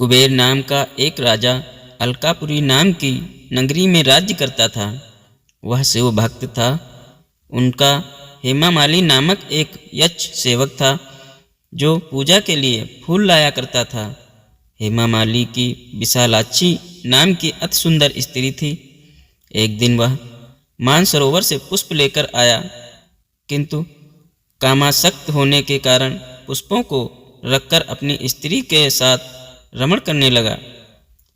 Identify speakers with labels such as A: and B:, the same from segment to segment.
A: कुबेर नाम का एक राजा अलकापुरी नाम की नगरी में राज्य करता था। वह शिव भक्त था। उनका हेमामाली नामक एक यक्ष सेवक था जो पूजा के लिए फूल लाया करता था। हेमामाली की विशालाक्षी नाम की अति सुंदर स्त्री थी। एक दिन वह मानसरोवर से पुष्प लेकर आया, किंतु कामासक्त होने के कारण पुष्पों को रखकर अपनी स्त्री के साथ रमण करने लगा।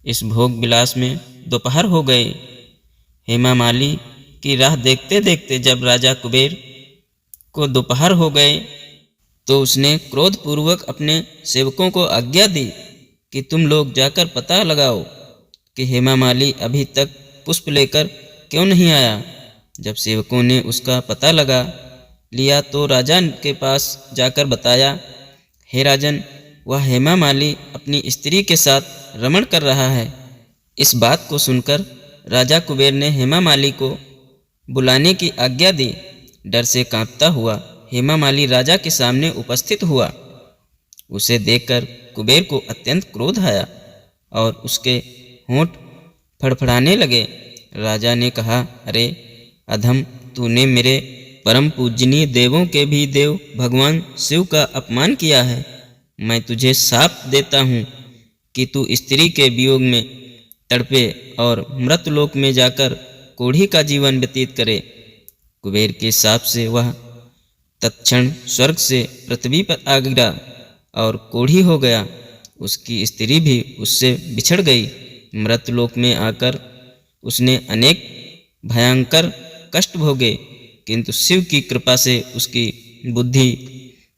A: इस भोग विलास में दोपहर हो गए। हेमामाली की राह देखते देखते जब राजा कुबेर को दोपहर हो गए तो उसने क्रोधपूर्वक अपने सेवकों को आज्ञा दी कि तुम लोग जाकर पता लगाओ कि हेमामाली अभी तक पुष्प लेकर क्यों नहीं आया। जब सेवकों ने उसका पता लगा लिया तो राजा के पास जाकर बताया, हे राजन, वह हेमामाली अपनी स्त्री के साथ रमण कर रहा है। इस बात को सुनकर राजा कुबेर ने हेमामाली को बुलाने की आज्ञा दी। डर से कांपता हुआ हेमामाली राजा के सामने उपस्थित हुआ। उसे देखकर कुबेर को अत्यंत क्रोध आया और उसके होंठ फड़फड़ाने लगे। राजा ने कहा, अरे अधम, तूने मेरे परम पूजनीय देवों के भी देव भगवान शिव का अपमान किया है। मैं तुझे शाप देता हूँ कि तू स्त्री के वियोग में तड़पे और मृतलोक में जाकर कोढ़ी का जीवन व्यतीत करे। कुबेर के शाप से वह तत्क्षण स्वर्ग से पृथ्वी पर आ गिरा और कोढ़ी हो गया। उसकी स्त्री भी उससे बिछड़ गई। मृतलोक में आकर उसने अनेक भयंकर कष्ट भोगे, किंतु शिव की कृपा से उसकी बुद्धि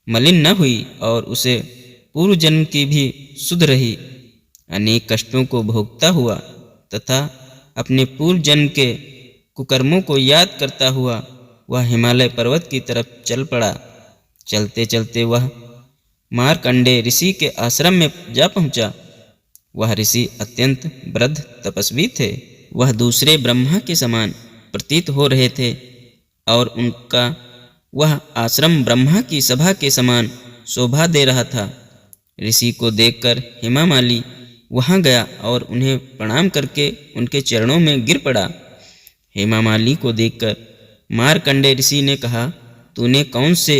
A: मलिन न हुई और उसे पूर्व जन्म की भी सुध रही। अनेक कष्टों को भोगता हुआ तथा अपने पूर्व जन्म के कुकर्मों को याद करता हुआ वह हिमालय पर्वत की तरफ चल पड़ा। चलते चलते वह मारकंडे ऋषि के आश्रम में जा पहुंचा। वह ऋषि अत्यंत वृद्ध तपस्वी थे। वह दूसरे ब्रह्मा के समान प्रतीत हो रहे थे और उनका वह आश्रम ब्रह्मा की सभा के समान शोभा दे रहा था। ऋषि को देखकर हेमामाली वहां गया और उन्हें प्रणाम करके उनके चरणों में गिर पड़ा। हेमामाली को देखकर मारकंडे ऋषि ने कहा, तूने कौन से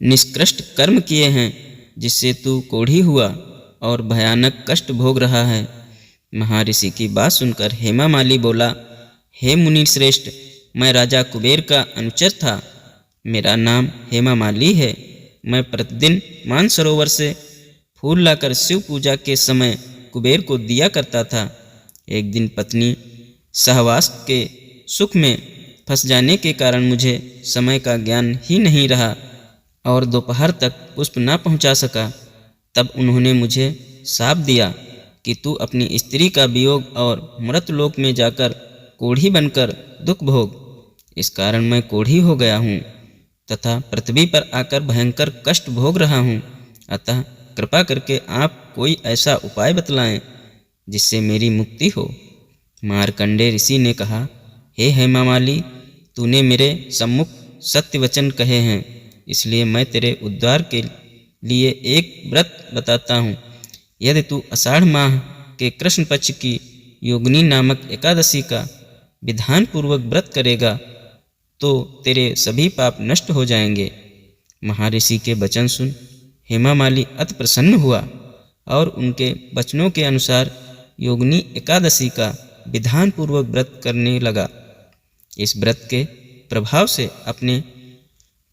A: निष्कृष्ट कर्म किए हैं जिससे तू कोढ़ी हुआ और भयानक कष्ट भोग रहा है। महर्षि की बात सुनकर हेमामाली बोला, हे मुनि श्रेष्ठ, मैं राजा कुबेर का अनुचर था। मेरा नाम हेमामाली है। मैं प्रतिदिन मानसरोवर से फूल लाकर शिव पूजा के समय कुबेर को दिया करता था। एक दिन पत्नी सहवास के सुख में फंस जाने के कारण मुझे समय का ज्ञान ही नहीं रहा और दोपहर तक पुष्प न पहुंचा सका। तब उन्होंने मुझे शाप दिया कि तू अपनी स्त्री का वियोग और मृतलोक में जाकर कोढ़ी बनकर दुख भोग। इस कारण मैं कोढ़ी हो गया हूँ तथा पृथ्वी पर आकर भयंकर कष्ट भोग रहा हूँ। अतः कृपा करके आप कोई ऐसा उपाय बतलाएं जिससे मेरी मुक्ति हो। मारकंडे ऋषि ने कहा, हे हेमामाली, तूने मेरे सम्मुख सत्य वचन कहे हैं, इसलिए मैं तेरे उद्धार के लिए एक व्रत बताता हूँ। यदि तू आषाढ़ माह के कृष्ण पक्ष की योगिनी नामक एकादशी का विधान पूर्वक व्रत करेगा तो तेरे सभी पाप नष्ट हो जाएंगे। महर्षि के वचन सुन हेमामाली अति प्रसन्न हुआ और उनके वचनों के अनुसार योगिनी एकादशी का विधान पूर्वक व्रत करने लगा। इस व्रत के प्रभाव से अपने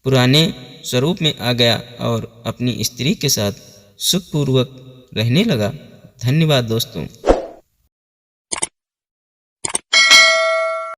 A: पुराने स्वरूप में आ गया और अपनी स्त्री के साथ सुखपूर्वक रहने लगा। धन्यवाद दोस्तों।